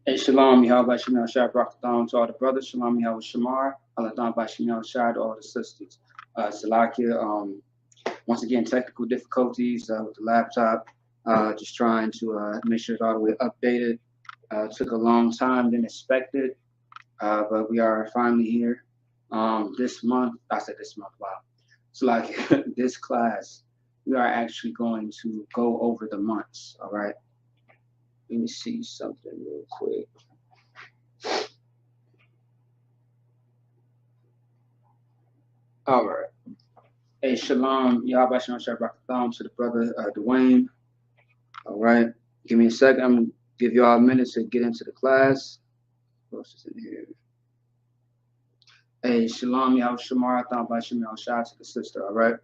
Hey, Shalom, Yahweh Shem Shai Barakathon to all the brothers. Shalom, Yahweh Shamar. Alathon Bashem Shai to all the sisters. Salakia, once again, technical difficulties with the laptop. Just trying to make sure it's all the way updated. Took a long time than expected, but we are finally here. This month, I said this month, wow. So, like this class, we are actually going to go over the months, all right? Let me see something real quick. All right. Hey, shalom. Yahweh Shem Shabbat to the brother Dwayne. All right. Give me a second. I'm going to give you all a minute to get into the class. What else is in here? Hey, shalom. Yahweh Shamar. Thon by Shem Shah to the sister. All right.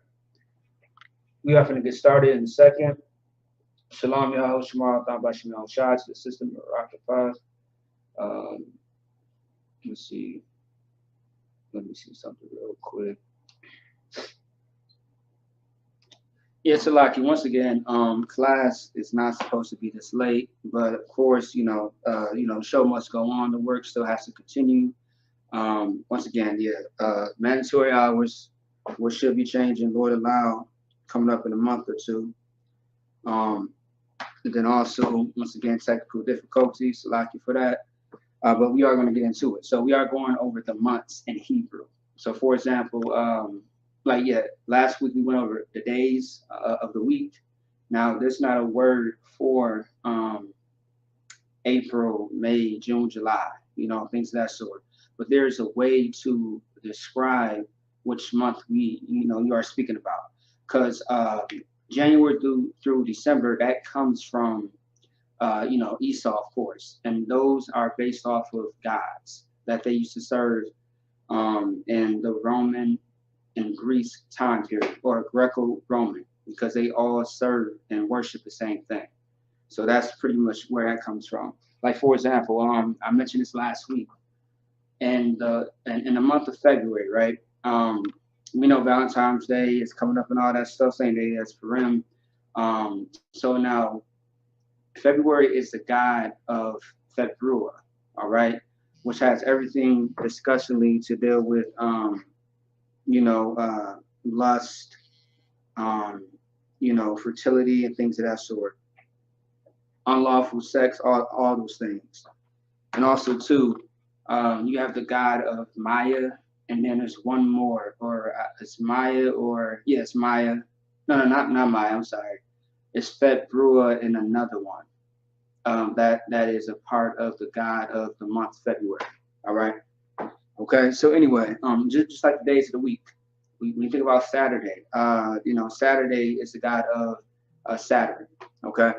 We are going to get started in a second. Shalom. Yahweh Shamar. Thon by Shem Shah to the sister. Um, let's see. Let me see something real quick. Yeah, Salaki, once again, class is not supposed to be this late, but of course, show must go on. The work still has to continue. Once again, mandatory hours, which should be changing, Lord allow, coming up in a month or two. And then also, once again, technical difficulties, Salaki for that. But we are going to get into it. So we are going over the months in Hebrew. So for example, last week we went over the days of the week. Now, there's not a word for April, May, June, July, things of that sort. But there's a way to describe which month you are speaking about. Because January through December, that comes from, Esau, of course. And those are based off of gods that they used to serve in the Roman and Greece time period, or Greco-Roman, because they all serve and worship the same thing. So that's pretty much where that comes from. Like for example, I mentioned this last week, and in the month of February, right? We know Valentine's Day is coming up and all that stuff, same day as Purim. So now February is the god of February, all right, which has everything disgustingly to deal with lust, fertility and things of that sort, unlawful sex, all those things. And also too, you have the god of Maya, and then there's one more, or it's Maya, or it's Maya. No, not Maya. I'm sorry. It's February and another one. That is a part of the god of the month February. All right. Okay. So anyway, just like the days of the week. When you think about Saturday, Saturday is the god of Saturn. Okay.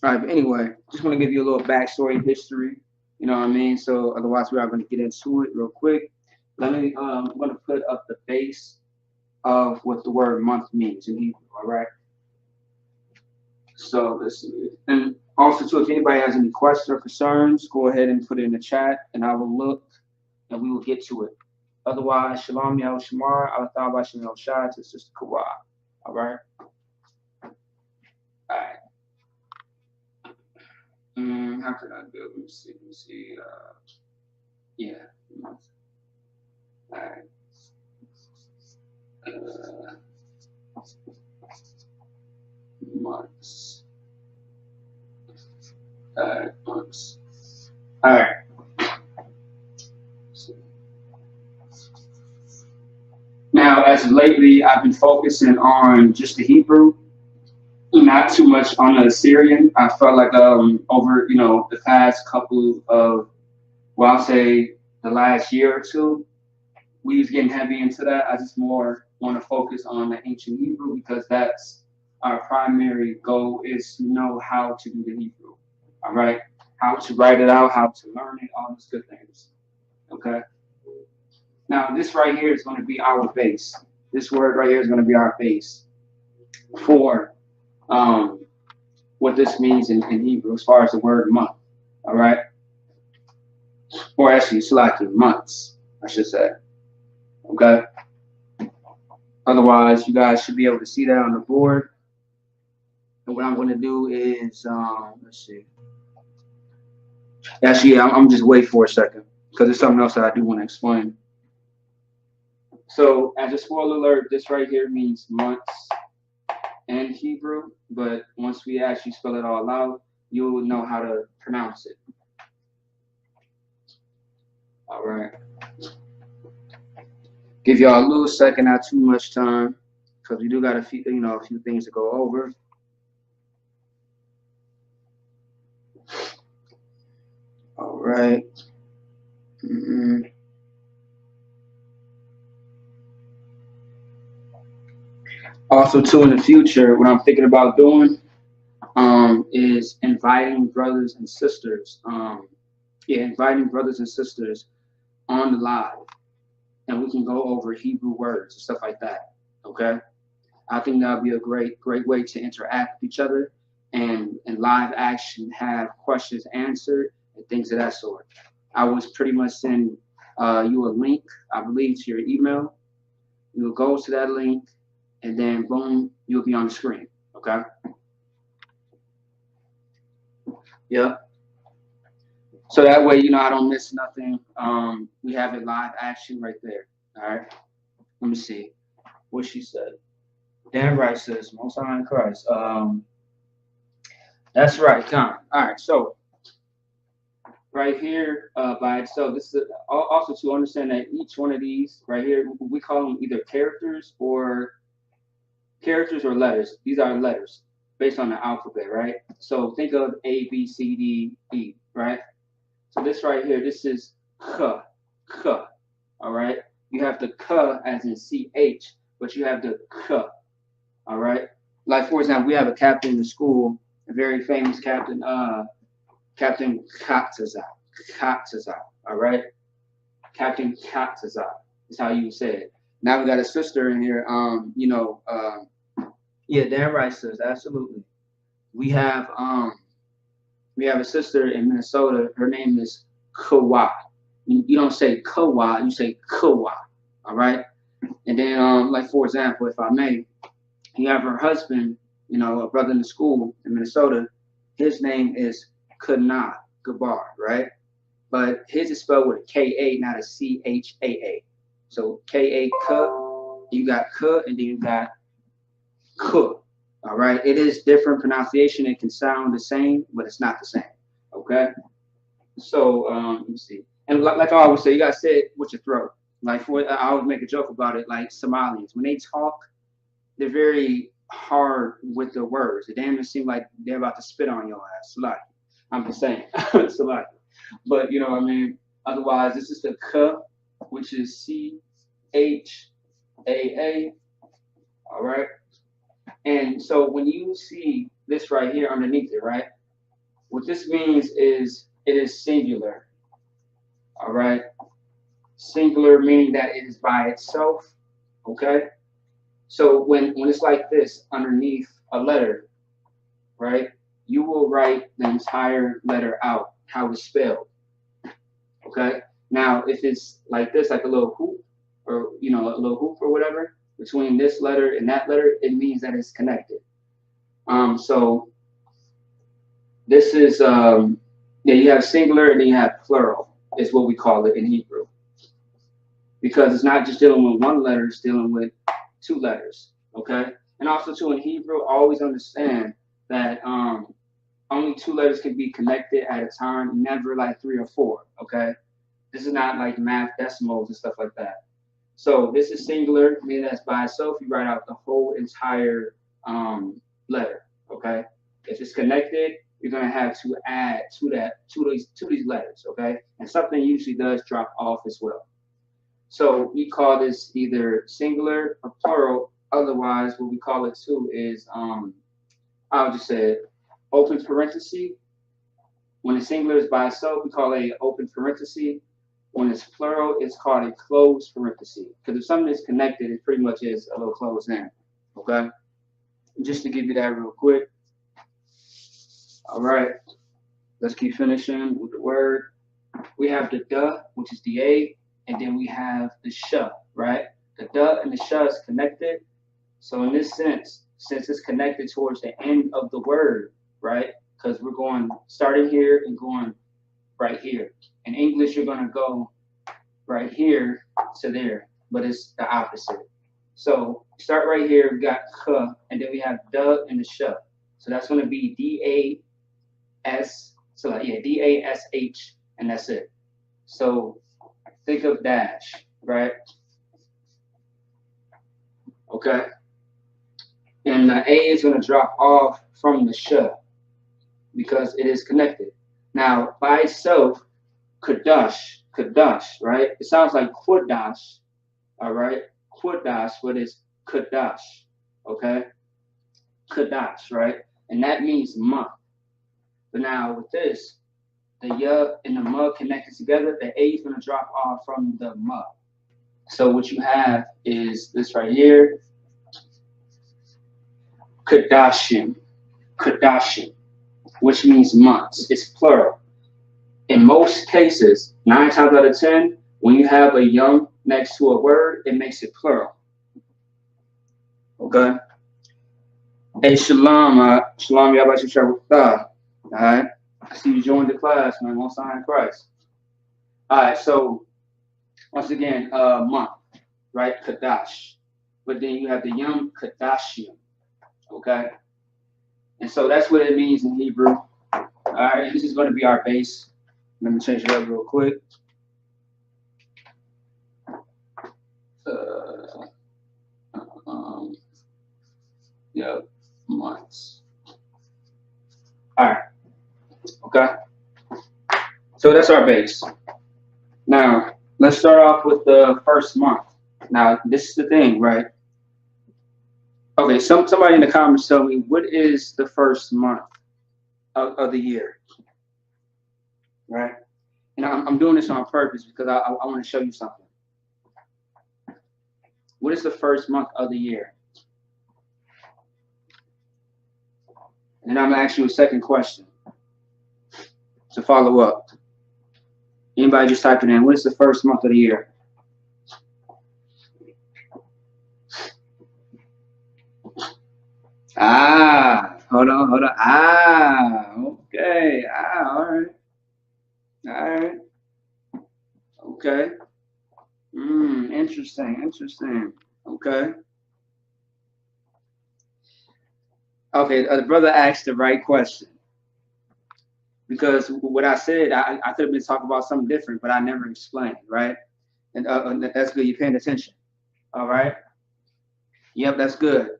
All right. But anyway, just want to give you a little backstory history. You know what I mean? So otherwise, we are going to get into it real quick. I'm going to put up the base of what the word month means in Hebrew. All right. So let's see. And also, too, if anybody has any questions or concerns, go ahead and put it in the chat, and I will look, and we will get to it. Otherwise, Shalom Yahweh Shamar, Alathah Bashem Yahweh Shai to Sister Kawa. All right? All right. How can I do it? Let me see. Yeah. All right. Months. All right. Months. All right. Now, as of lately, I've been focusing on just the Hebrew, not too much on the Assyrian. I felt like over the past couple of, well, I'll say the last year or two, we was getting heavy into that. I just more want to focus on the ancient Hebrew because that's our primary goal, is to know how to do the Hebrew. All right, how to write it out, how to learn it, all those good things. Okay. Now, this right here is going to be our base. This word right here is going to be our base for what this means in Hebrew as far as the word month. All right? Or actually, it's like months, I should say. Okay? Otherwise, you guys should be able to see that on the board. And what I'm going to do is, let's see. Actually, yeah, I'm just wait for a second because there's something else that I do want to explain. So, as a spoiler alert, this right here means months in Hebrew, but once we actually spell it all out, you'll know how to pronounce it. All right. Give y'all a little second, not too much time, because we do got a few, a few things to go over. All right. Also, too, in the future, what I'm thinking about doing is inviting brothers and sisters. Inviting brothers and sisters on the live, and we can go over Hebrew words and stuff like that. Okay, I think that would be a great way to interact with each other and in live action have questions answered and things of that sort. I was pretty much send you a link, I believe, to your email. You'll go to that link, and then boom, you'll be on the screen. Okay. Yep. So that way, I don't miss nothing. We have it live action right there. All right. Let me see what she said. Damn right, says Most High in Christ. That's right, Con. All right. So right here by itself, this is also to understand that each one of these right here, we call them either characters or letters. These are letters based on the alphabet, right? So think of A, B, C, D, E, right? So this right here, this is K, K, all right? You have the K as in CH, but you have the K, all right? Like, for example, we have a captain in the school, a very famous captain, Captain Katazar, all right? Captain Katazar is how you say it. Now we got a sister in here, yeah, Dan Rice says, absolutely. We have a sister in Minnesota. Her name is Kawa. You don't say Kawa, you say Kawa. All right. And then, like for example, if I may, you have her husband, a brother in the school in Minnesota. His name is Kana Gabar, right? But his is spelled with a K-A, not a C-H-A-A. So K-A, K, you got K, and then you got K. All right. It is different pronunciation. It can sound the same, but it's not the same. Okay. So let me see. And like I always say, you gotta say it with your throat. Like I always make a joke about it. Like Somalians, when they talk, they're very hard with the words. It damn seem like they're about to spit on your ass. Salaki. I'm just saying, Salaki. But you know what I mean. Otherwise, this is the K, which is C-H-A-A. All right. And so when you see this right here underneath it, right? What this means is it is singular. All right. Singular meaning that it is by itself. Okay. So when it's like this underneath a letter, right, you will write the entire letter out, how it's spelled. Okay. Now, if it's like this, like a little hoop or, a little hoop or whatever between this letter and that letter, it means that it's connected. So this is, you have singular and then you have plural is what we call it in Hebrew. Because it's not just dealing with one letter, it's dealing with two letters, okay? And also, too, in Hebrew, always understand that only two letters can be connected at a time, never like three or four, okay? This is not like math decimals and stuff like that. So this is singular, meaning that's by itself. You write out the whole entire letter, okay? If it's connected, you're gonna have to add to these letters, okay? And something usually does drop off as well. So we call this either singular or plural. Otherwise, what we call it too is I'll just say it, open parenthesis. When it's singular is by itself, we call it an open parenthesis. When it's plural, it's called a closed parenthesis. Because if something is connected, it pretty much is a little closed in. Okay? Just to give you that real quick. All right. Let's keep finishing with the word. We have the duh, which is the A, and then we have the sh, right? The duh and the sh is connected. So in this sense, since it's connected towards the end of the word, right? Because we're going starting here and going right here. In English, you're going to go right here to there, but it's the opposite. So start right here, we got k, and then we have the and the sh. So that's going to be D-A-S, so like, yeah, D-A-S-H, and that's it. So think of dash, right? Okay. And the A is going to drop off from the sh because it is connected. Now, by itself, Qadash, right? It sounds like Qudash, all right? Qudash, but it's Qadash, okay? Qadash, right? And that means month. But now with this, the ya and the ma connected together, the A is going to drop off from the ma. So what you have is this right here, Qadashim, which means months. It's plural. In most cases, 9 times out of 10, when you have a yum next to a word, it makes it plural. Okay? Hey, shalom, shalom, Yabba Shabbat. All right? I see you joined the class, man. Most High in Christ. All right, so once again, month, right? Qadash. But then you have the yum Qadashim. Okay? And so that's what it means in Hebrew. All right, this is going to be our base. Let me change it up real quick. Yeah, months. All right. Okay. So that's our base. Now, let's start off with the first month. Now, this is the thing, right? Okay, somebody in the comments tell me, what is the first month of the year? Right? And I'm doing this on purpose because I want to show you something. What is the first month of the year? And I'm going to ask you a second question to follow up. Anybody just type it in. What is the first month of the year? Hold on. Okay. All right. Okay. Interesting. Okay. Okay, the brother asked the right question. Because what I said, I could have been talking about something different, but I never explained, right? And that's good. You're paying attention. All right. Yep, that's good.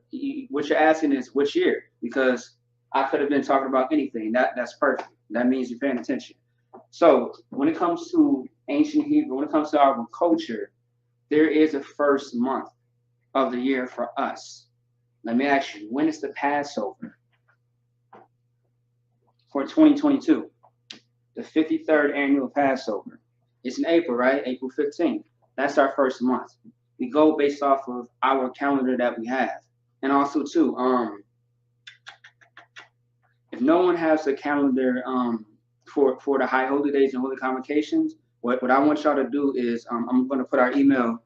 What you're asking is which year? Because I could have been talking about anything. That's perfect. That means you're paying attention. So when it comes to ancient Hebrew, when it comes to our culture, there is a first month of the year for us. Let me ask you, when is the Passover for 2022? The 53rd annual Passover. It's in April, right? April 15th. That's our first month. We go based off of our calendar that we have. And also too, if no one has a calendar for the high holy days and holy convocations, what I want y'all to do is I'm going to put our email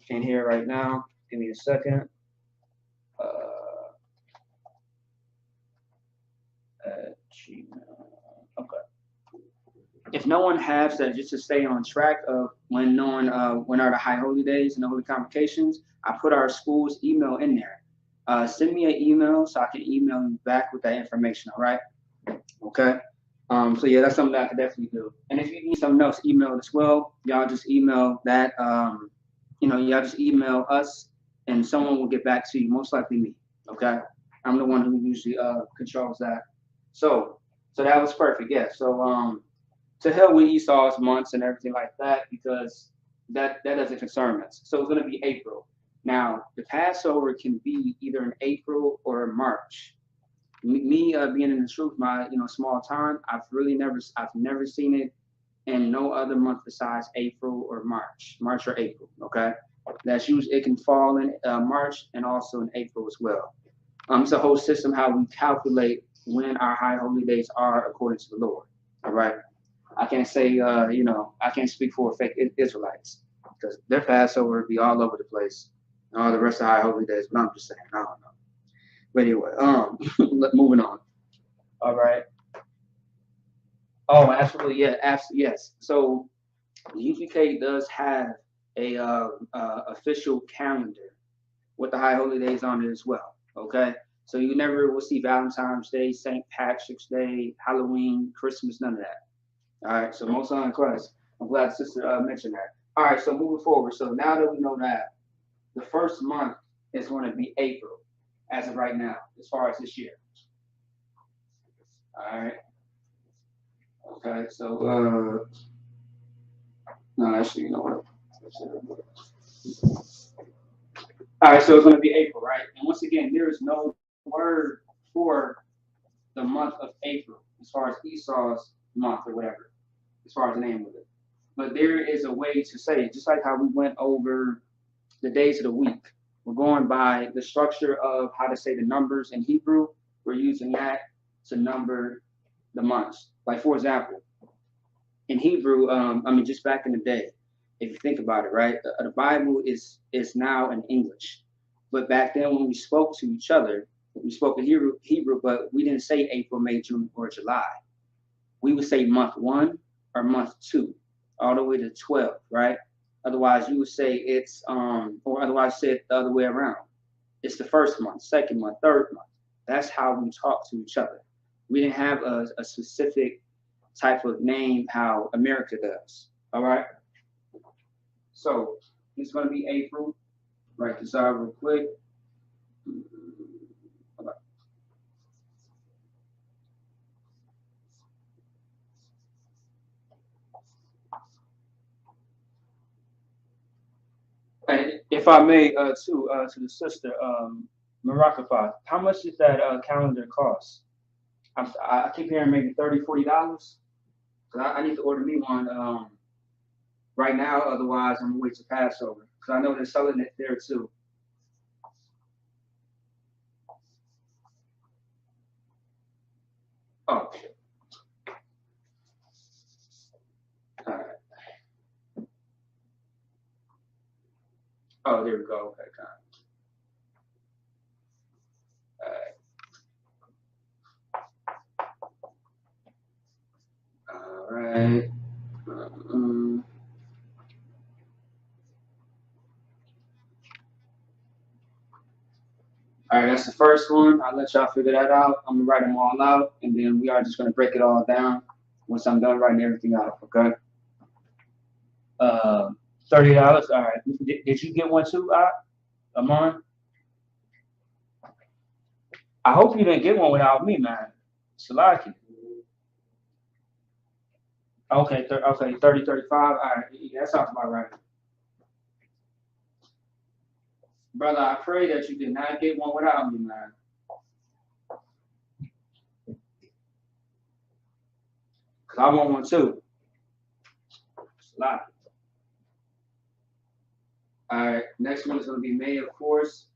in here right now. Give me a second. Okay. If no one has that, just to stay on track of when are the high holy days and the holy convocations, I put our school's email in there. Send me an email so I can email you back with that information. All right. Okay. So yeah, that's something that I could definitely do. And if you need something else emailed as well, y'all just email that. Y'all just email us, and someone will get back to you. Most likely me. Okay. I'm the one who usually controls that. So that was perfect. Yeah. So to hell with Esau's months and everything like that, because that doesn't concern us. So it's going to be April. Now the Passover can be either in April or March. Me being in the truth, my small time, I've never seen it in no other month besides April or March or April. Okay, that's usually, it can fall in March and also in April as well. It's a whole system how we calculate when our high holy days are according to the Lord. All right. I can't say, I can't speak for fake Israelites because their Passover would be all over the place and all the rest of high holy days. But I'm just saying, I don't know. But anyway, moving on. All right. Oh, absolutely, yeah, absolutely, yes. So the UPK does have a official calendar with the high holy days on it as well. Okay, so you never will see Valentine's Day, St. Patrick's Day, Halloween, Christmas, none of that. All right, so most on Christ. I'm glad the sister mentioned that. All right, so moving forward. So now that we know that the first month is going to be April, as of right now, as far as this year. All right. Okay. So no, actually, you know what? All right, so it's going to be April, right? And once again, there is no word for the month of April as far as Esau's month or whatever, as far as the name of it. But there is a way to say it, just like how we went over the days of the week. We're going by the structure of how to say the numbers in Hebrew. We're using that to number the months. Like, for example, in Hebrew, I mean, just back in the day, if you think about it, right, the Bible is now in English, but back then when we spoke to each other, we spoke in Hebrew, but we didn't say April, May, June, or July. We would say month one or month two, all the way to 12, right? Otherwise, you would say it's or otherwise say it the other way around. It's the first month, second month, third month. That's how we talk to each other. We didn't have a specific type of name how America does. All right. So it's going to be April. Write this out real quick. And if I may, to the sister, Marakafa, how much does that calendar cost? I keep hearing maybe $30, $40. Cause I need to order me one right now. Otherwise, I'm gonna wait till Passover. Cause I know they're selling it there too. Oh, all right. Oh, there we go. Okay, all right. Um, all right, that's the first one. I'll let y'all figure that out. I'm gonna write them all out, and then we are just gonna break it all down once I'm done writing everything out. Okay. Uh, $30. All right. Did you get one too, Amon? I hope you didn't get one without me, man. Salaki. Okay, okay, 30, 35. All right, yeah, that sounds about right. Brother, I pray that you did not get one without me, man. Because I want one too. Salaki. All right, next one is going to be May, of course.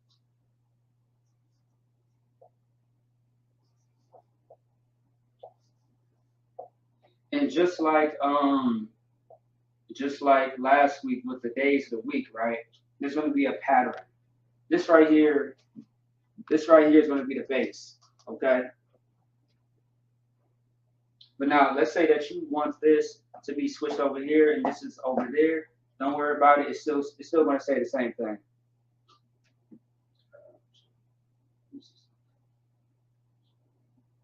And just like last week with the days of the week, right? There's going to be a pattern. This right here, this right here is going to be the base, okay? But now let's say that you want this to be switched over here and this is over there. Don't worry about it. It's still going to say the same thing.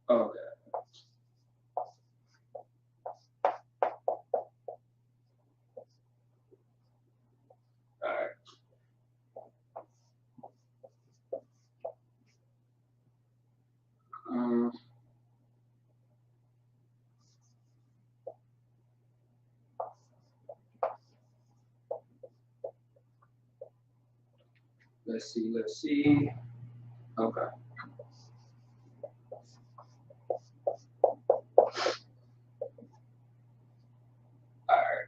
Okay. All right. Um, let's see. Let's see. Okay. All right.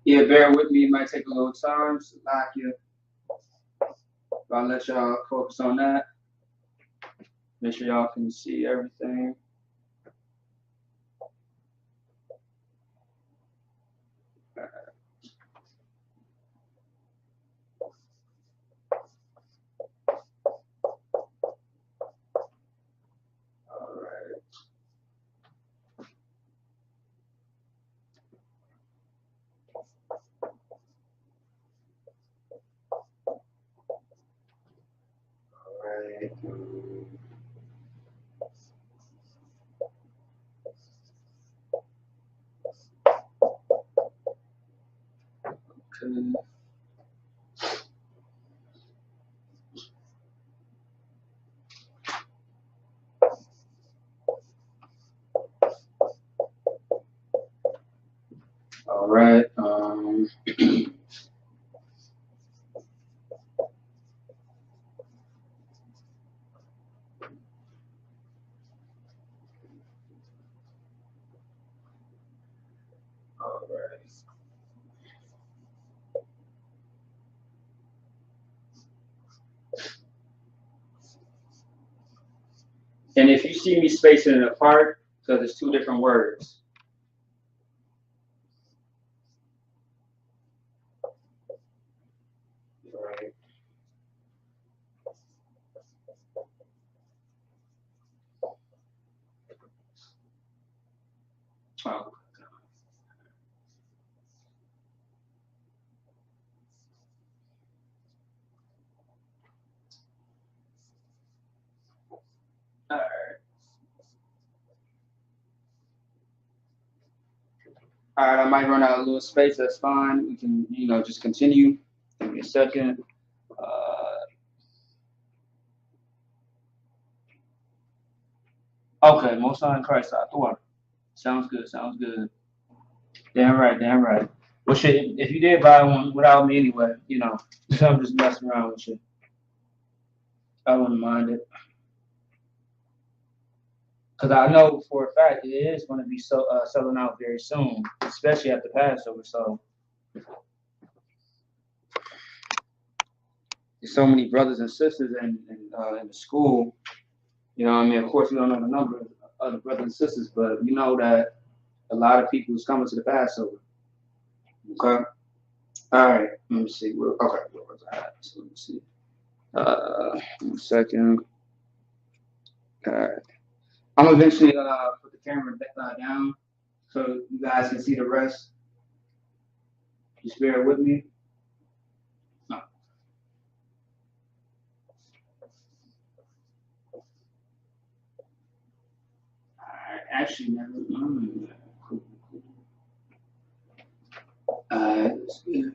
Yeah, bear with me. It might take a little time. So like you, I'll let y'all focus on that. Make sure y'all can see everything. Okay. All right. All right. And if you see me spacing it apart, because it's two different words. All right. Oh, all right. All right. I might run out of little space. That's fine. We can, just continue. Give me a second. Okay. Most High in Christ, I thought. Sounds good. Sounds good. Damn right. Damn right. Well, shit. If you did buy one without me anyway, I'm just messing around with you. I wouldn't mind it. Because I know for a fact it is going to be selling out very soon, especially after Passover. So there's so many brothers and sisters in the school. You know what I mean? Of course, we don't know the number of other brothers and sisters, but we know that a lot of people is coming to the Passover. Okay? All right. Let me see. Okay. Where was I at? So let me see. 1 second. All right. I'm gonna eventually put the camera down so you guys can see the rest. Just bear with me. No. Actually, never mind. Let's see.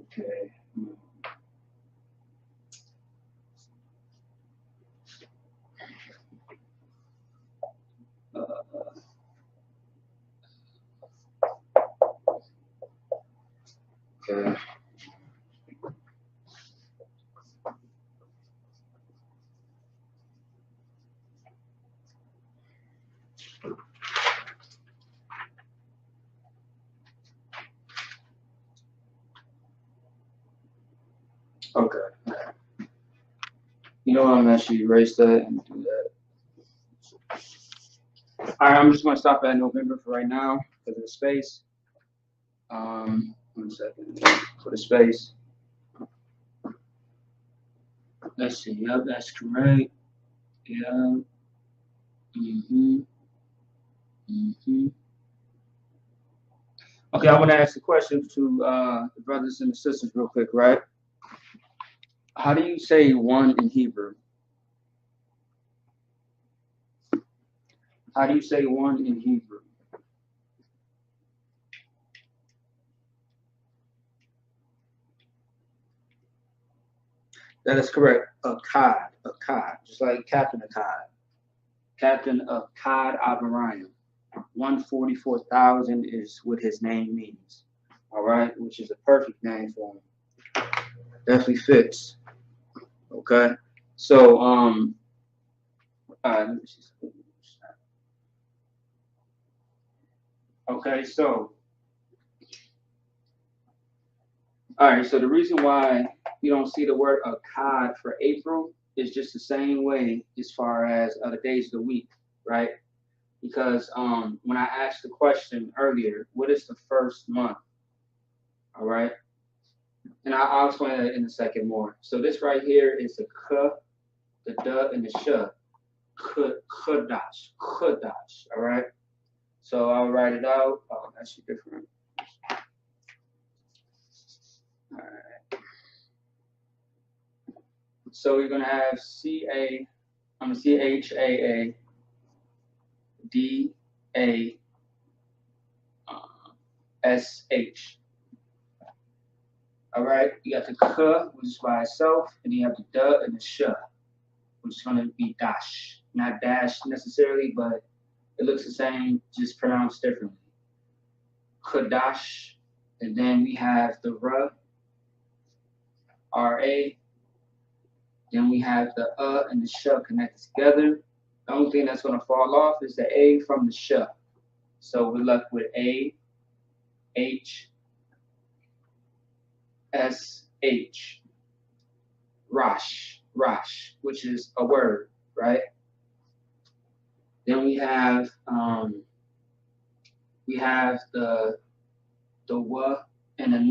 Okay. Uh, okay. Okay. You know what? I'm actually erase that and do that. All right. I'm just gonna stop at November for right now because of the space. 1 second for the space. Let's see. Yep, that's correct. Yeah. Mhm. Mhm. Okay, I want to ask a question to the brothers and the sisters real quick, right? How do you say one in Hebrew? How do you say one in Hebrew? That is correct. A cod, just like Captain Akkad. Captain of Cod Abraham. 144,000 is what his name means. All right, which is a perfect name for him. Definitely fits. Okay. So, all right, let me see. Okay, so, all right, so the reason why you don't see the word Akkad for April is just the same way as far as the days of the week, right? Because when I asked the question earlier, what is the first month? All right, and I'll explain that in a second more. So this right here is the k, the duh, and the sh. Qadash, Qadash. All right. So I'll write it out. Oh, that's different. All right. So we're gonna have CHAADASH. All right, you got the K, which is by itself, and you have the D and the Sh, which is gonna be dash, not dash necessarily, but it looks the same, just pronounced differently. Qadash, and then we have the R-A, then we have the and the sh connected together. The only thing that's going to fall off is the A from the sh. So we're left with A, H, S, H, Rosh, which is a word, right? Then we have the W and the N.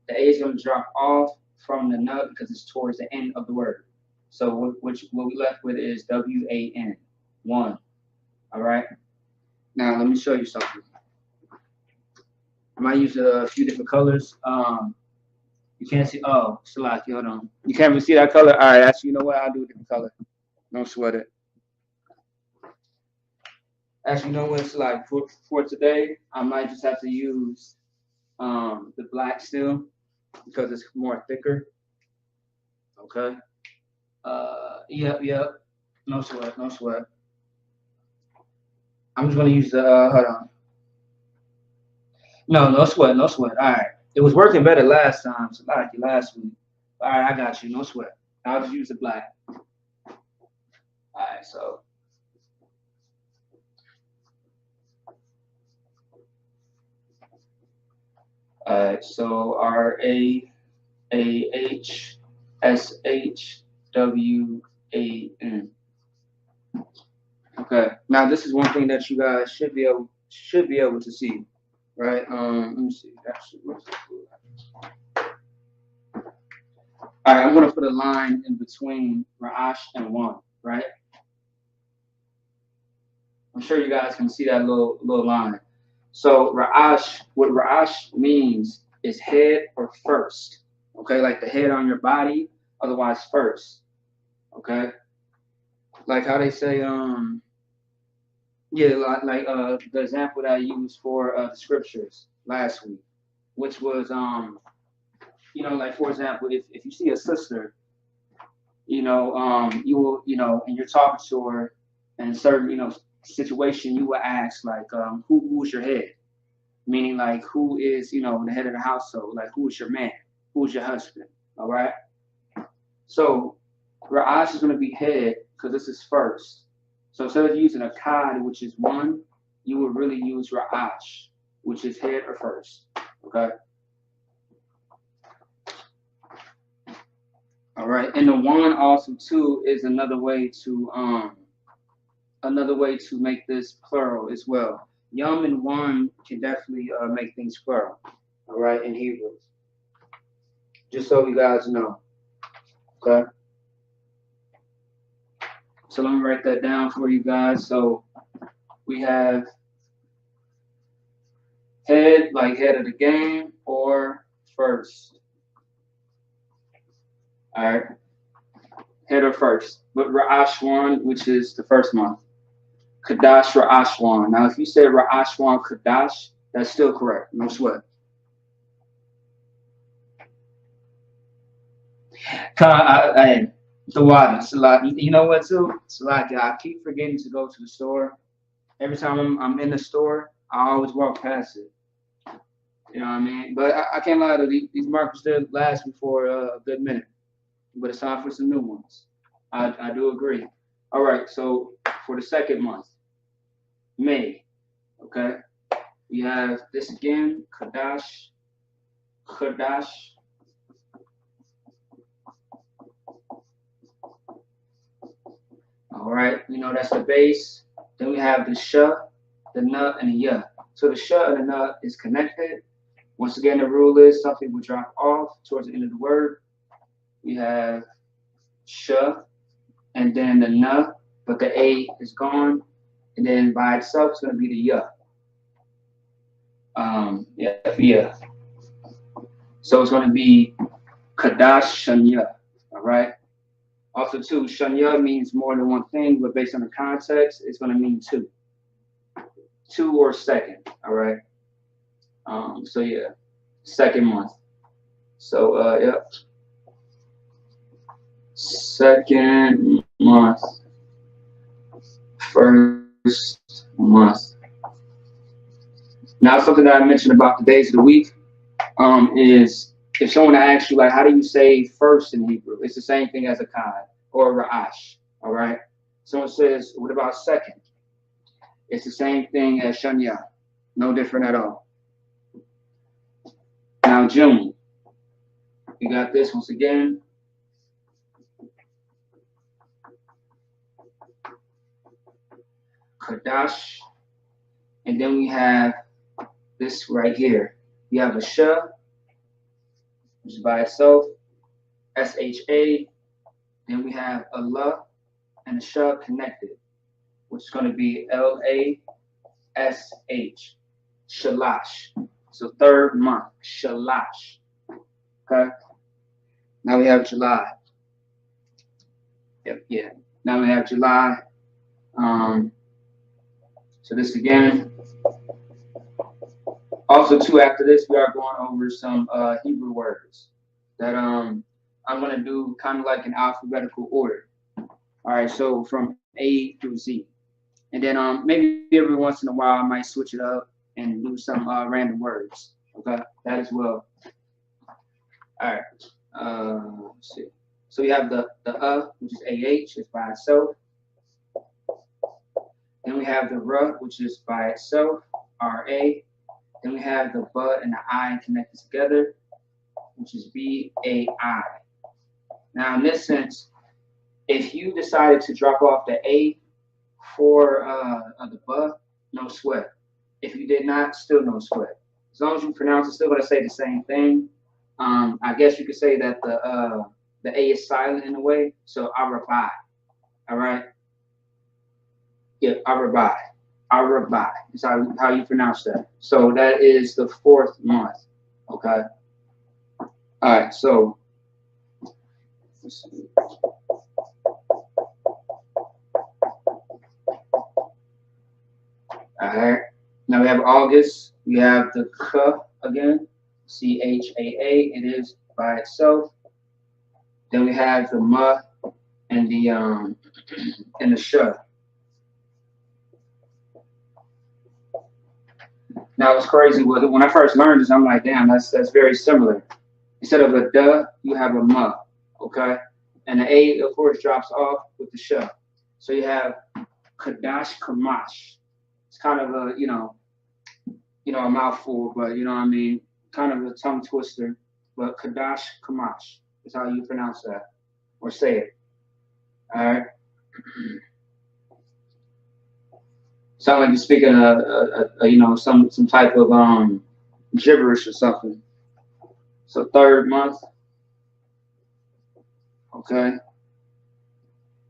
The A is going to drop off from the N because it's towards the end of the word. So what we left with is W-A-N, one. All right. Now let me show you something. I might use a few different colors. You can't see. Oh, Salaki, hold on. You can't even see that color. All right. Actually, you know what? I'll do a different color. Don't sweat it. Actually, you know what? It's like for today, I might just have to use the black still because it's more thicker. Okay. Yep. No sweat. I'm just gonna use the hold on. No sweat. All right. It was working better last time, so like last week. All right, I got you. No sweat. I'll just use the black. All right, so. All right, so RAAHSHWAN. Okay. Now this is one thing that you guys should be able to see, right? Let me see. Actually, all right, I'm gonna put a line in between Ra'ash and one, right? I'm sure you guys can see that little line. So Ra'ash, what Ra'ash means is head or first. Okay, like the head on your body, otherwise first. Okay. Like how they say, yeah, like the example that I used for the scriptures last week, which was like for example, if you see a sister, you will, and you're talking to her in a certain, situation, you will ask like, who's your head? Meaning like who is, the head of the household? Like who is your man? Who's your husband? All right. So Ra'ash is going to be head because this is first. So instead of using a Kad, which is one, you would really use Ra'ash, which is head or first. Okay. All right. And the one also too is another way to make this plural as well. Yum and one can definitely make things plural. All right, in Hebrew. Just so you guys know. Okay. So let me write that down for you guys. So we have head, like head of the game, or first. All right. Head or first. But Ra'ashwan, which is the first month. Qadash Ra'ashwan. Now, if you say Ra'ashwan Qadash, that's still correct. No sweat. The water. You know what, too? I keep forgetting to go to the store. Every time I'm in the store, I always walk past it. You know what I mean? But I can't lie to you, these markers did last me for a good minute. But it's time for some new ones. I do agree. All right, so for the second month, May, okay? We have this again, Qadash. All right, that's the base. Then we have the sh, the n, and the ya. So the sh and the n is connected. Once again, the rule is something will drop off towards the end of the word. We have sh, and then the n, but the a is gone. And then by itself, it's going to be the ya. Yeah. So it's going to be Qadash Shanya, all right? Also, too, Shanya means more than one thing, but based on the context, it's going to mean two. Two or second, all right? So, yeah, second month. So, yep, second month, first month. Now, something that I mentioned about the days of the week is if someone asks you, like, how do you say first in Hebrew? It's the same thing as a Akkad or Ra'ash, all right? Someone says, what about second? It's the same thing as Shanya, no different at all. Now, June, we got this once again. Qadash, and then we have this right here. We have a Shah, which is by itself, SHA. Then we have Allah and a Shah connected, which is going to be LASH, Shalash. So third month, Shalash. Okay. Now we have July. Yep, yeah. Now we have July. So this again. Also, too, after this, we are going over some Hebrew words that I'm going to do kind of like an alphabetical order. All right, so from A through Z. And then maybe every once in a while, I might switch it up and do some random words. Okay, that as well. All right, let's see. So we have the which is AH, is by itself. Then we have the R, which is by itself, RA. Then we have the B and the I connected together, which is BAI. Now, in this sense, if you decided to drop off the A for the B, no sweat. If you did not, still no sweat. As long as you pronounce it, still going to say the same thing. I guess you could say that the A is silent in a way, so Arabai. All right? Yeah, Arabai. Arabai is how you pronounce that. So that is the fourth month. Okay. All right. So let's see. All right. Now we have August. We have the K again, CHAA. It is by itself. Then we have the M and the Sh. Now what's crazy was when I first learned this, I'm like, damn, that's very similar. Instead of a duh, you have a M, okay? And the A, of course, drops off with the Sh. So you have Qadash Kamash. It's kind of a, a mouthful, but you know what I mean? Kind of a tongue twister. But Qadash Kamash is how you pronounce that or say it. All right? Sound like you're speaking some type of gibberish or something. So third month. Okay.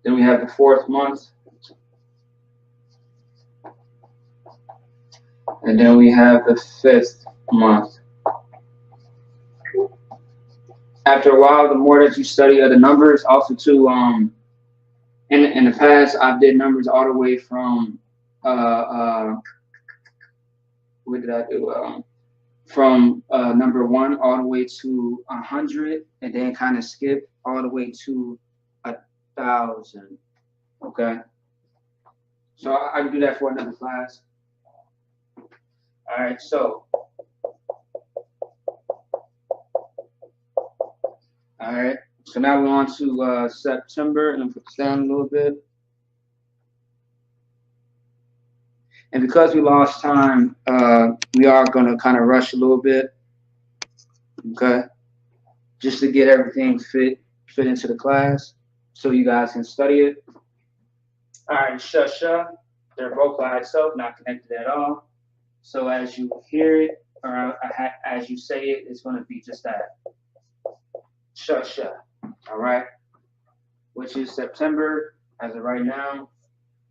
Then we have the fourth month. And then we have the fifth month. After a while, the more that you study other numbers, also too, in the past, I did numbers all the way from what did I do? From number 1 all the way to 100, and then kind of skip all the way to 1,000. Okay. So I can do that for another class. All right. So. All right. So now we're on to September, and put this down a little bit. And because we lost time, we are going to kind of rush a little bit, okay, just to get everything fit into the class so you guys can study it. All right, Shasha, they're both by itself, not connected at all. So as you hear it, or as you say it, it's going to be just that. Shasha, all right, which is September as of right now,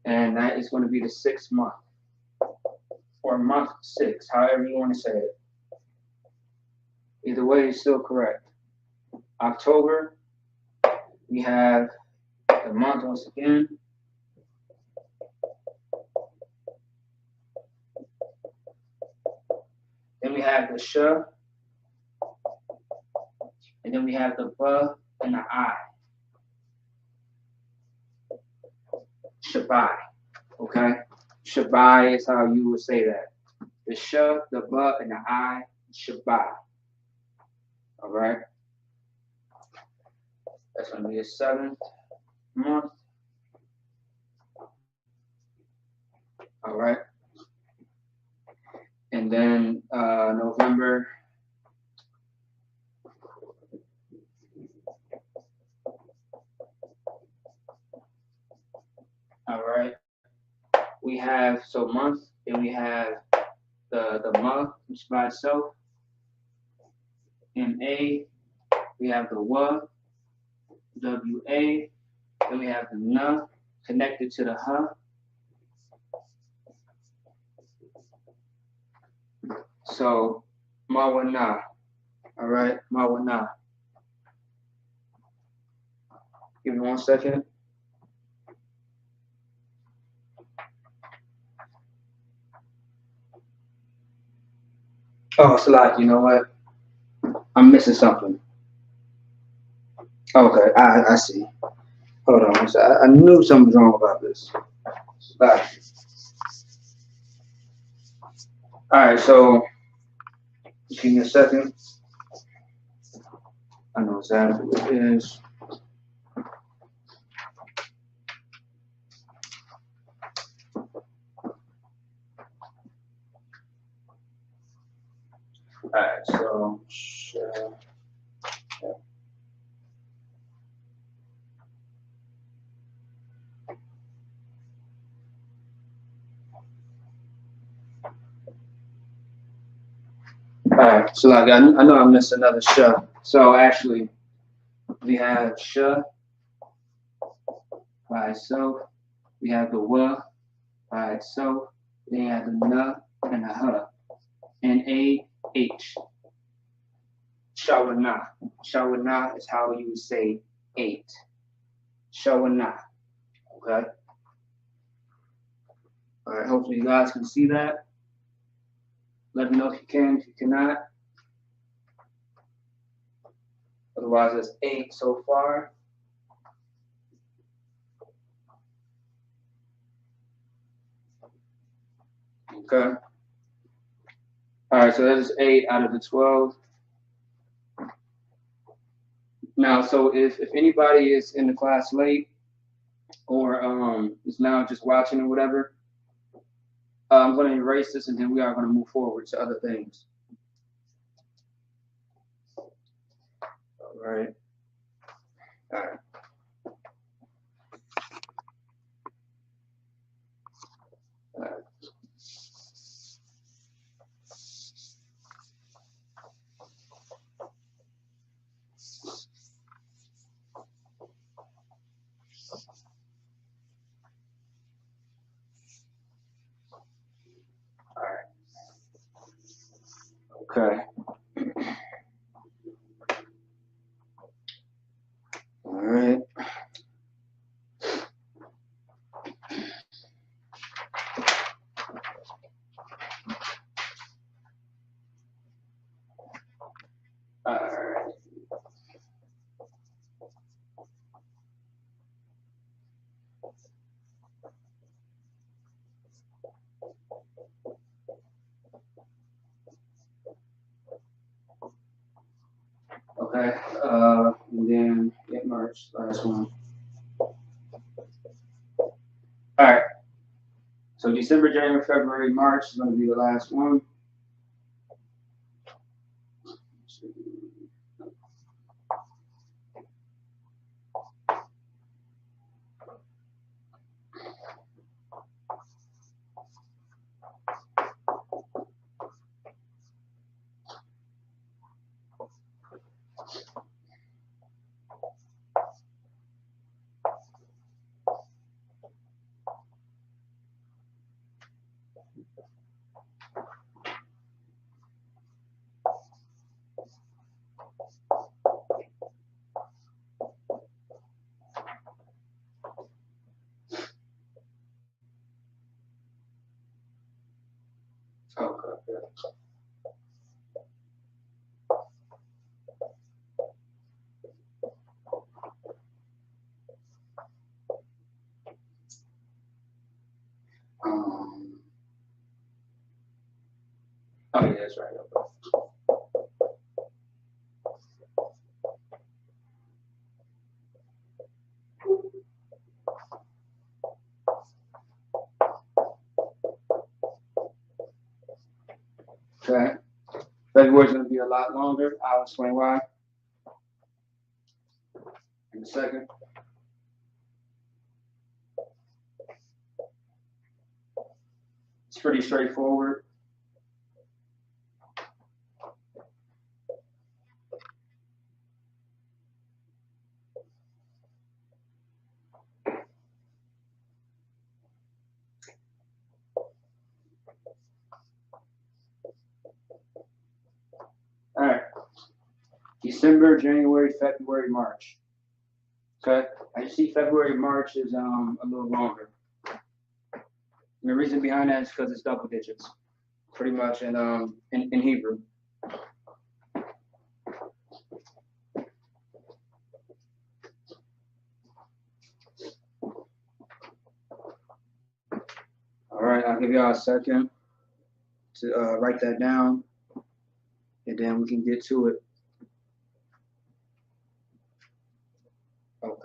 and that is going to be the 6th month. Or month 6, however you want to say it. Either way is still correct. October, we have The month once again. Then we have the sh, and then we have the b and the I. Shabbai. Okay? Shabbai is how you would say that. The sh, the b, and the I, Shabbai. All right? That's going to be the 7th month. All right? And then November. All right. We have, so month, then we have the ma, which by itself. M-A, we have the wa, W-A, then we have the na, connected to the ha. So, mawana, all right, mawana. Give me 1 second. Oh, Salak, you know what? I'm missing something. Okay, I see. Hold on. I knew something was wrong about this. All right, so give me a second. I know exactly what it is. All right, so all right, so like I know I missed another sh. So actually, we have sh by itself. We have the wa by itself. Then you have the na and the ha. N-A-H. Shawana. Shawana is how you would say 8. Shawana. Okay. All right. Hopefully you guys can see that. Let me know if you can. If you cannot. Otherwise, it's 8 so far. Okay. All right. So that is 8 out of the 12. Now, so if anybody is in the class late or is now just watching or whatever, I'm going to erase this and then we are going to move forward to other things. All right. All right. All right. Okay. All right. All right. Okay. And then get March, last one. All right. So December, January, February, March is going to be the last one. Um, oh yeah, that's right. Okay. February's gonna be a lot longer. I'll explain why in a second. It's pretty straightforward. All right. December, January, February, March. Okay. I see February, March is a little longer. And the reason behind that is because it's double digits, pretty much in Hebrew. All right, I'll give y'all a second to write that down, and then we can get to it. Okay.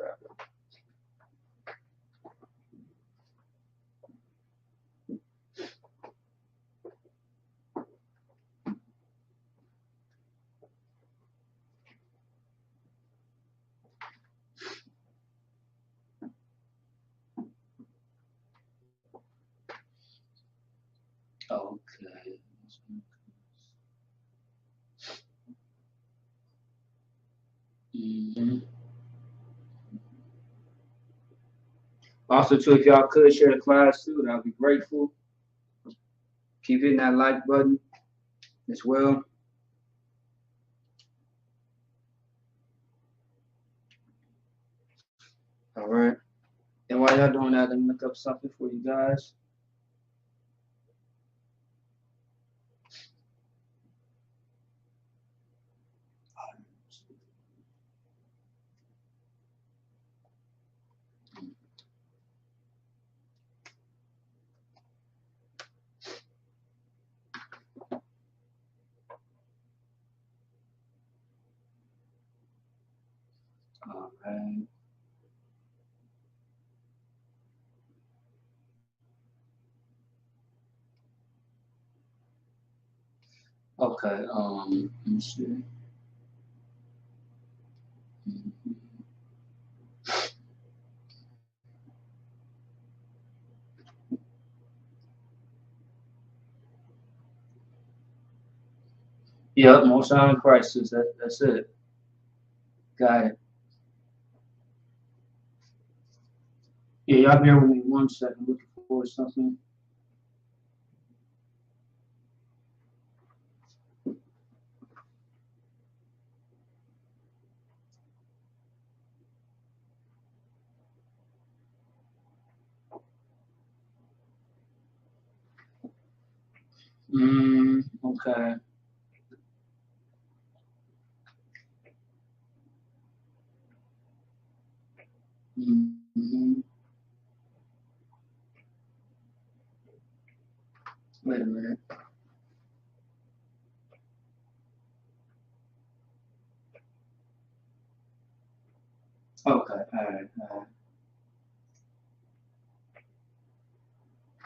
Okay. hmm Also, too, if y'all could share the class too, I'd be grateful. Keep hitting that like button as well. All right. And while y'all doing that, let me look up something for you guys. All right. Okay. Let me see. Yep, most high in Christ. That's it. Got it. Yeah, y'all bear with me 1 second. Looking for something. Okay. Mm-hmm. Wait a minute. Okay. All right. All right.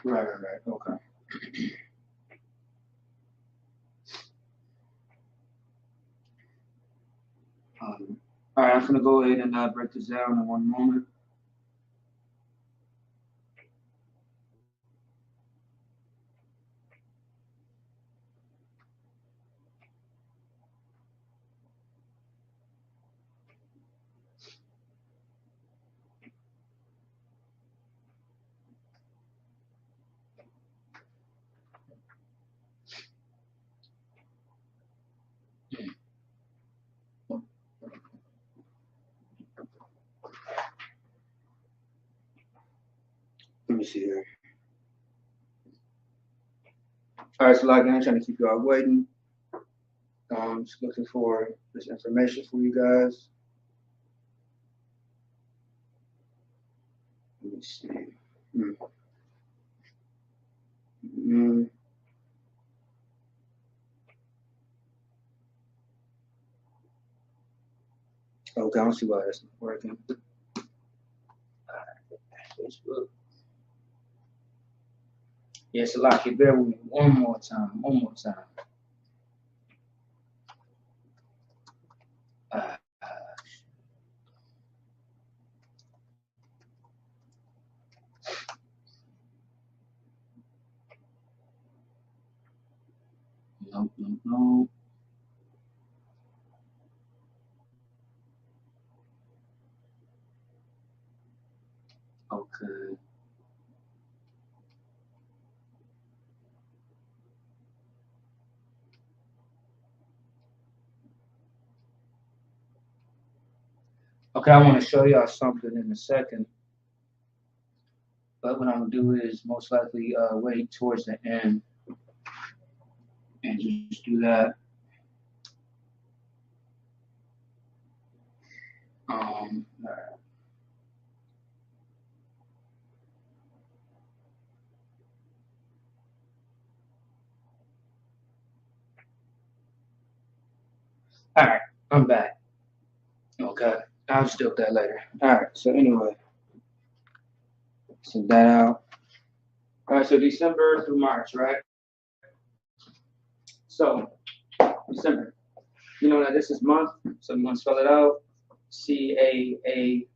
Right. Right. Right. Okay. All right. I'm gonna go ahead and break this down in one moment. Let me see here. All right, so like I'm trying to keep you all waiting. Just looking for this information for you guys. Let me see. Mm. Okay, I don't see why that's not working. Facebook. Yes, like it. Bear with me one more time. One more time. Uh, no, no, no. Okay. Okay, I want to show y'all something in a second. But what I'm gonna do is most likely wait towards the end and just do that. All right. All right, I'm back. Okay, I'll just do that later. All right. So anyway, send that out. All right. So December through March, right? So December. You know that this is month, so you want to spell it out. Qadash.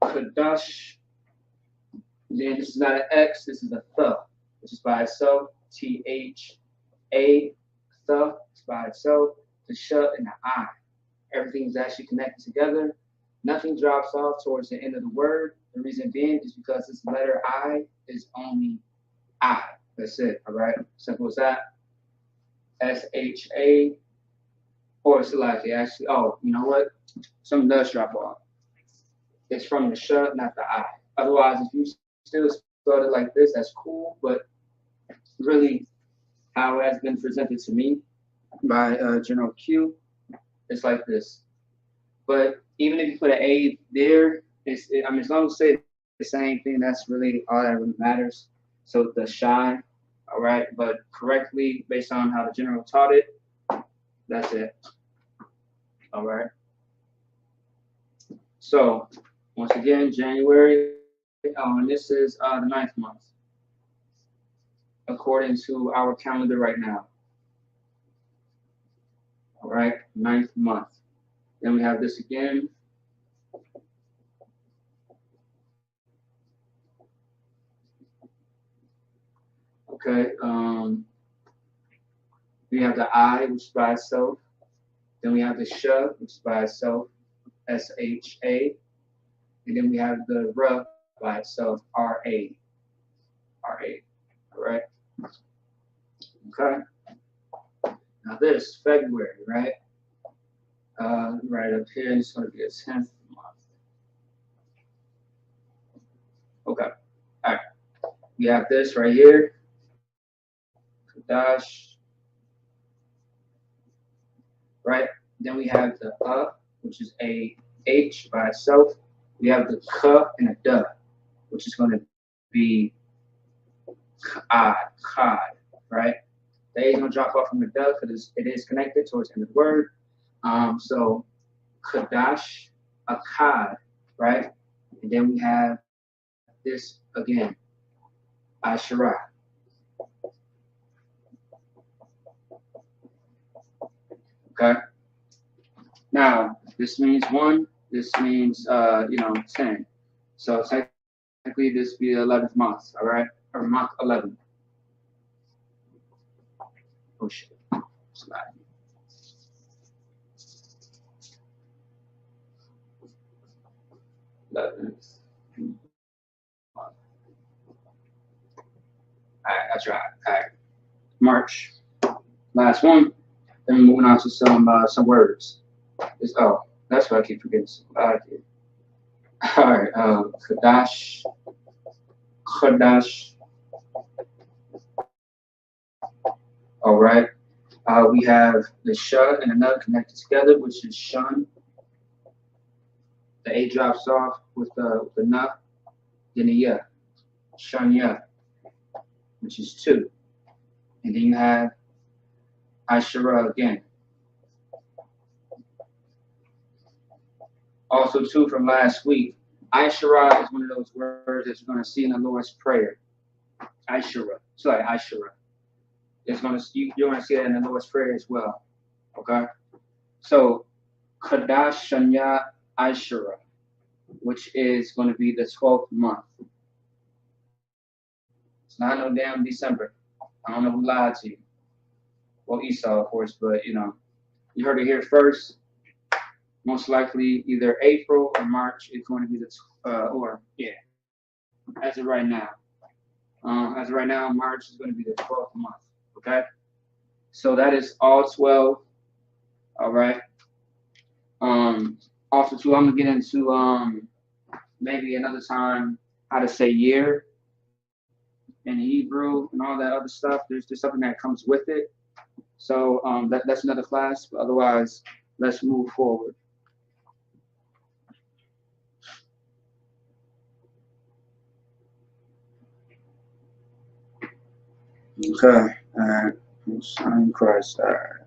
Qadash. Then this is not an X, this is a th, which is by itself. Tha. Th is by itself. The sh and the I. Everything is actually connected together. Nothing drops off towards the end of the word. The reason being is because this letter I is only I. That's it. All right. Simple as that. SHA or Salaki. Actually, oh, you know what? Something does drop off. It's from the sh, not the I. Otherwise, if you still spell it like this, that's cool. But really, how it has been presented to me by General Q, it's like this. But even if you put an A there, I mean, as long as you say the same thing, that's really all that really matters. So the shy, all right, but correctly based on how the general taught it, that's it. All right. So once again, January, and this is the 9th month, according to our calendar right now. All right, 9th month. Then we have this again. Okay, we have the I, which is by itself. Then we have the sh, which is by itself, SHA. And then we have the r by itself, RA. RA. All right. Okay. Now this, February, right? Right up here, it's going to be a 10th month. Okay. All right. We have this right here. Qadash. Right? Then we have the which is a H by itself. We have the k and a d, which is going to be Kod, right? The A is going to drop off from the d because it is connected towards the end of the word. So Qadash, Akkad, right? And then we have this again, Asherah. Okay. Now this means 1. This means 10. So technically this be the 11th month. All right, or month 11. Oh shit. Slide. All right, that's right. All right, March, last one. Then moving on to some words. That's what I keep forgetting. All right, Qadash, Qadash, All right. We have the sh and the nut connected together, which is shun. The A drops off with the nut, then the ya, shun ya, which is two. And then you have Ashura again. Also, too, from last week, Ashura is one of those words that you're going to see in the Lord's Prayer. Ashura. It's like Ashura. You're going to see that in the Lord's Prayer as well. Okay? So, Qadash Shanya Ashura, which is going to be the 12th month. It's not no damn December. I don't know who lied to you. Well, Esau, of course, but you heard it here first. Most likely, either April or March is going to be as of right now. March is going to be the 12th month. Okay, so that is all 12. All right. Also, too, I'm gonna get into maybe another time how to say year in Hebrew and all that other stuff. There's just something that comes with it. So that's another class. But otherwise, let's move forward. Okay. All right. Sign Christ. All right.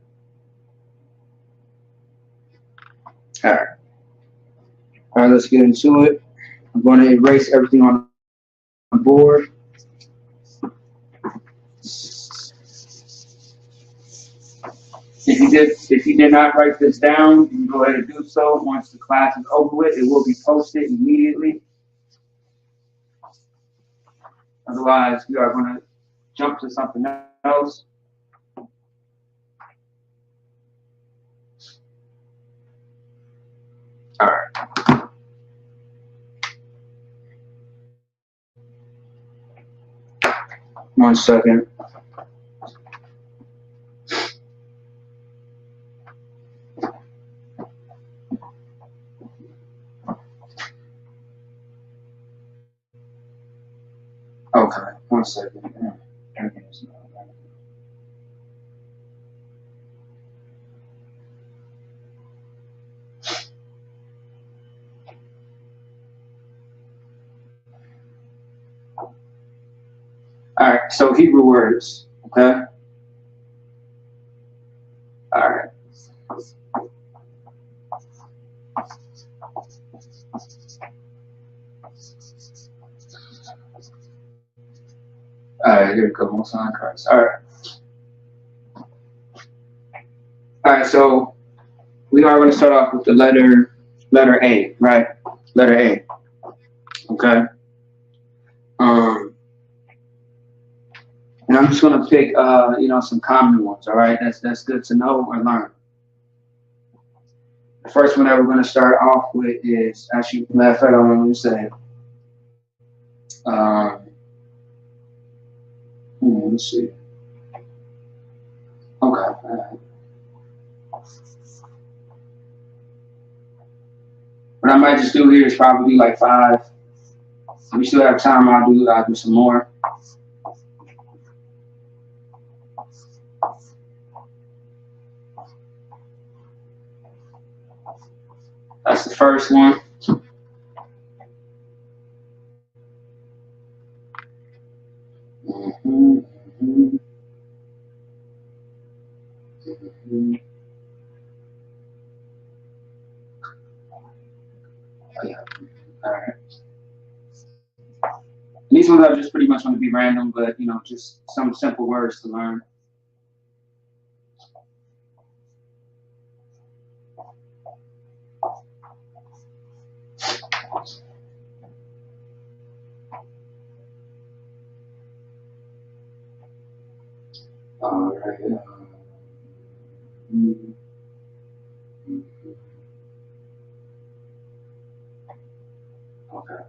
All right. All right. Let's get into it. I'm going to erase everything on the board. If you did not write this down, you can go ahead and do so. Once the class is over with, it will be posted immediately. Otherwise, we are going to jump to something else. All right. 1 second. Okay, 1 second. All right, so Hebrew words, okay? All right. All right, here we go. Most on Christ. All right. All right, so we are going to start off with the letter A, right? Letter A. Okay. And I'm just going to pick, some common ones. All right, that's good to know or learn. The first one that we're going to start off with is actually, matter of fact, I'm going to say, let's see. Okay. All right. What I might just do here is probably like 5. If we still have time, I'll do some more. That's the first one. Yeah. All right. These ones are just pretty much going to be random, but just some simple words to learn. All right. Okay.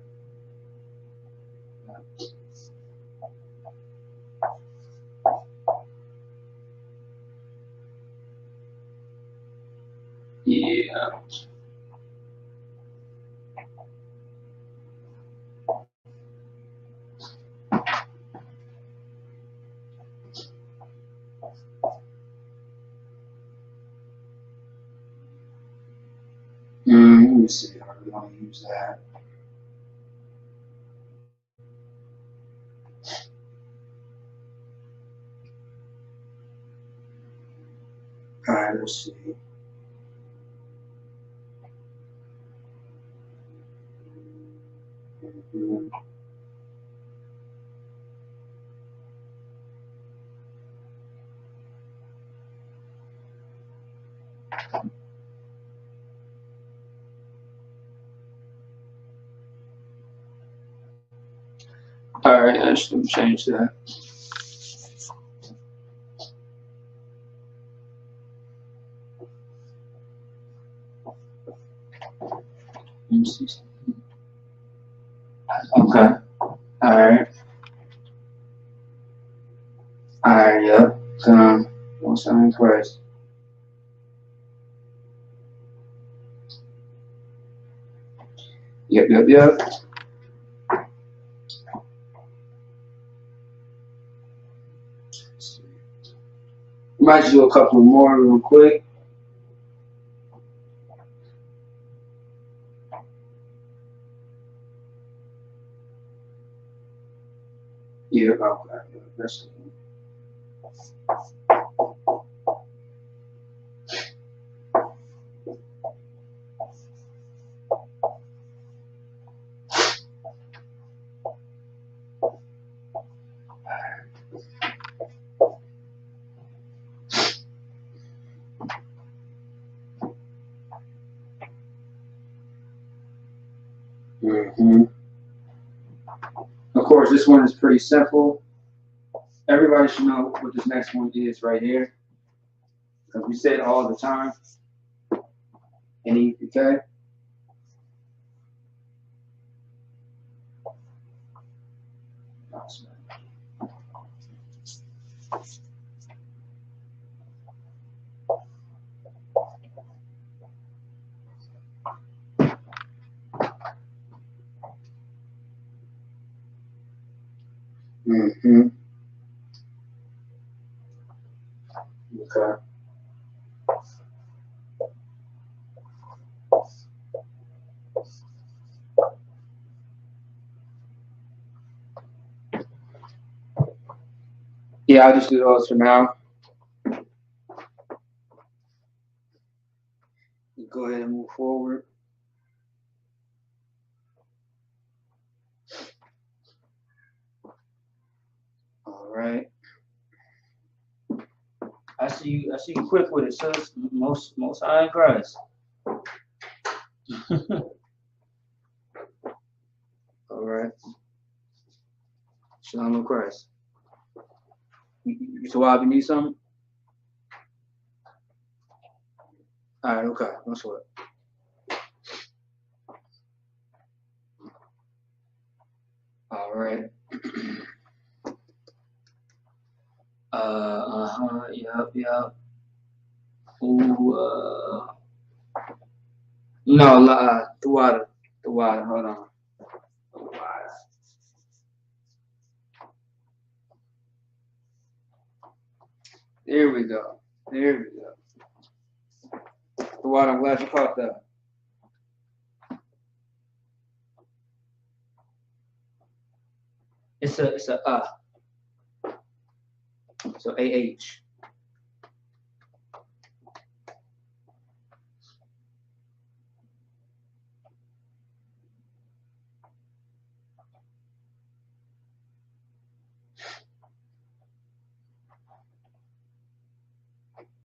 Yeah. Let me see how we want to use that. All right, let's see. Mm-hmm. All right, let's change that. Let me see. Okay. All right. All right. Yep. Don't sound Christ. Yep. Yep. Yep. Might do a couple more real quick. Yeah. Okay. That's mm-hmm. Of course, this one is pretty simple. Everybody should know what this next one is right here, because we say it all the time. Okay. Mm-hmm. Okay. Yeah, I'll just do those for now. Go ahead and move forward. All right. I see you. I see you quick with it, sis. Most high in Christ. All right. Shalom of Christ. So, Bob, you need something? All right. Okay. No sweat. All right. Uh-huh. Yep. Yep. Ooh. No. The water. The water. Hold on. The water. There we go. There we go. The water. I'm glad you caught that. It's a So AH.